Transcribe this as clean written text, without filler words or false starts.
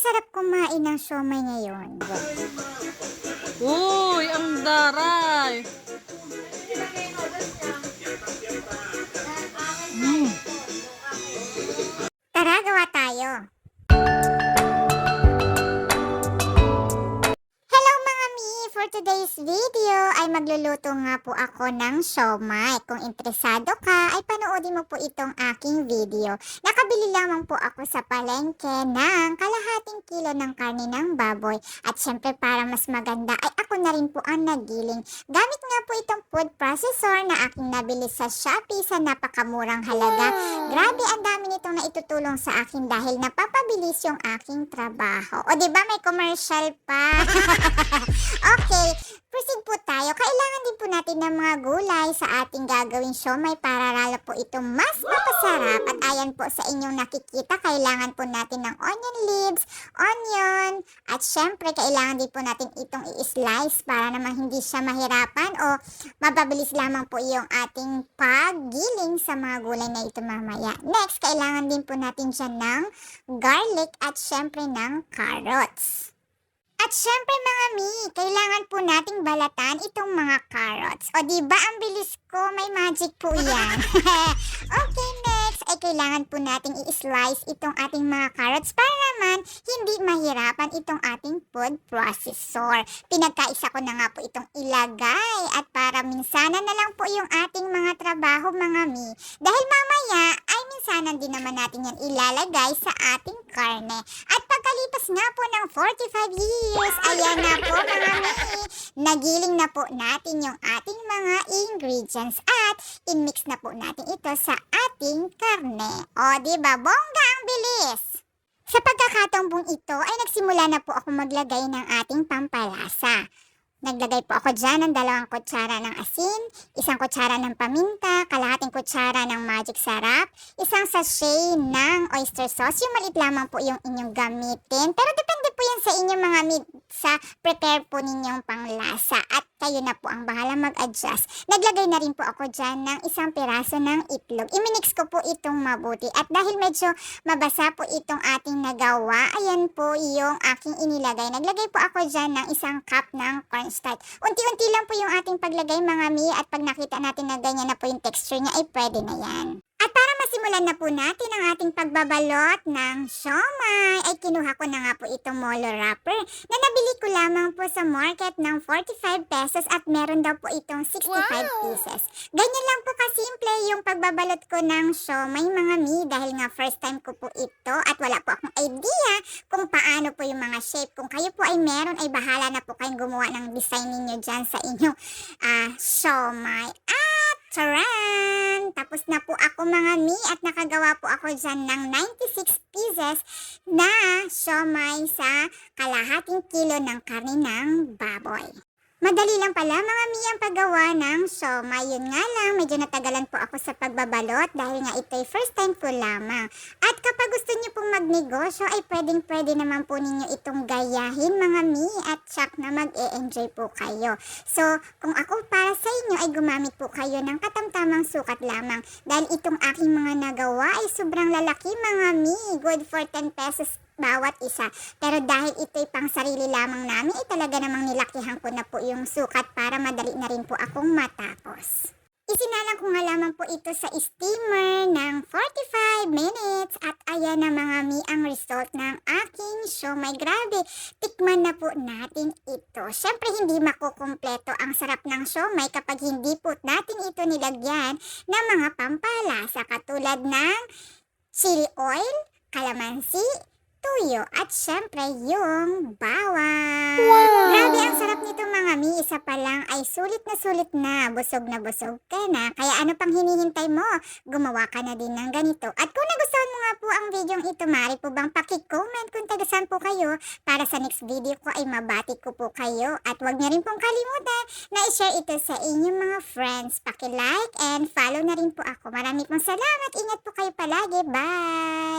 sarap kumain ng siomai ngayon. Uy, ang daray. Mm. Tara, gawa tayo. Hello mga mi! For today's video ay magluluto nga po ako ng siomai. Kung interesado ka ay panoodin mo po itong aking video. Nakabili lamang po ako sa palengke ng kalahating kilo ng karne ng baboy. At syempre para mas maganda ay ako na rin po ang nagiling. Gamit nga po itong food processor na aking nabili sa Shopee sa napakamurang halaga. Grabe, ang dami nitong naitutulong sa akin dahil napapabilis yung aking trabaho. O diba may commercial pa? Okay, proceed po tayo. Kailangan din po natin ng mga gulay sa ating gagawing siomai para lalo po ito mas mapasarap. At ayan po sa inyong nakikita, kailangan po natin ng onion leaves, onion, at syempre kailangan din po natin itong i-slice para naman hindi siya mahirapan o mapabilis lamang po yung ating paggiling sa mga gulay na ito mamaya. Next, kailangan din po natin dyan ng garlic at syempre ng carrots. At syempre mga mi, kailangan po nating balatan itong mga carrots. O diba ang bilis ko, may magic po yan. Okay, next ay kailangan po nating i-slice itong ating mga carrots para naman hindi mahirapan itong ating food processor. Pinagkaisa ko na nga po itong ilagay at para minsanan na lang po yung ating mga trabaho mga mi. Dahil mamaya ay minsanan din naman natin yan ilalagay sa ating karne. At pagkalipas nga po ng 45 years, ayan na po mga mi, nagiling na po natin yung ating mga ingredients at in-mix na po natin ito sa ating karne. O diba, bongga ang bilis! Sa pagkakataong pong ito ay nagsimula na po ako maglagay ng ating pampalasa. Naglagay po ako dyan ng 2 kutsara ng asin, 1 kutsara ng paminta, kalahating kutsara ng magic sarap, 1 sachet ng oyster sauce. Yung maliit lamang po yung inyong gamitin. Pero depende po yan sa inyong mga sa prepare po ninyong panglasa. At kayo na po ang bahala mag-adjust. Naglagay na rin po ako dyan ng 1 piraso ng itlog. Iminix ko po itong mabuti. At dahil medyo mabasa po itong ating nagawa, ayan po yung aking inilagay. Naglagay po ako dyan ng 1 cup ng cornstarch. Unti-unti lang po yung ating paglagay mga mi. At pag nakita natin na ganyan na po yung texture niya, ay pwede na yan. At para masimulan na po natin ang ating pagbabalot ng siomai, ay kinuha ko na nga po itong molo wrapper na nabili ko lamang po sa market ng 45 pesos at meron daw po itong 65 pieces. Ganyan lang po kasimple yung pagbabalot ko ng siomai mga mi dahil nga first time ko po ito at wala po akong idea kung paano po yung mga shape. Kung kayo po ay meron ay bahala na po kayong gumawa ng design ninyo dyan sa inyong siomai. Charan! Tapos na po ako mga mi at nakagawa po ako dyan ng 96 pieces na siomai sa kalahating kilo ng karne ng baboy. Madali lang pala mga mi ang paggawa ng siomai. Yun nga lang, medyo natagalan po ako sa pagbabalot dahil nga ito'y first time ko lamang. At kapag gusto niyo pong magnegosyo ay pwedeng-pwede naman po ninyo itong gayahin mga mi at tsak na mag-e-enjoy po kayo. So, kung ako para sa inyo ay gumamit po kayo ng katamtamang sukat lamang dahil itong aking mga nagawa ay sobrang lalaki mga mi. Good for 10 pesos bawat isa. Pero dahil ito'y pang sarili lamang namin, ay talaga namang nilakihan ko na po yung sukat para madali na rin po akong matapos. Isinalang ko nga lamang po ito sa steamer ng 45 minutes at ayan na mga mi ang result ng aking siomai. Grabe, tikman na po natin ito. Syempre hindi makukumpleto ang sarap ng siomai kapag hindi po natin ito nilagyan ng mga pampalasa katulad ng chili oil, calamansi, tuyo at syempre yung bawang. Wow! Grabe ang sarap nito mga mi. Isa pa lang ay sulit na busog ka na. Kaya ano pang hinihintay mo? Gumawa ka na din ng ganito. At kung nagustuhan mo nga po ang video ito, maaari po bang paki-comment kung taga-saan po kayo para sa next video ko ay mabati ko po kayo. At huwag niyo rin pong kalimutan na i-share ito sa inyong mga friends. Paki-like and follow na rin po ako. Marami pong salamat. Ingat po kayo palagi. Bye!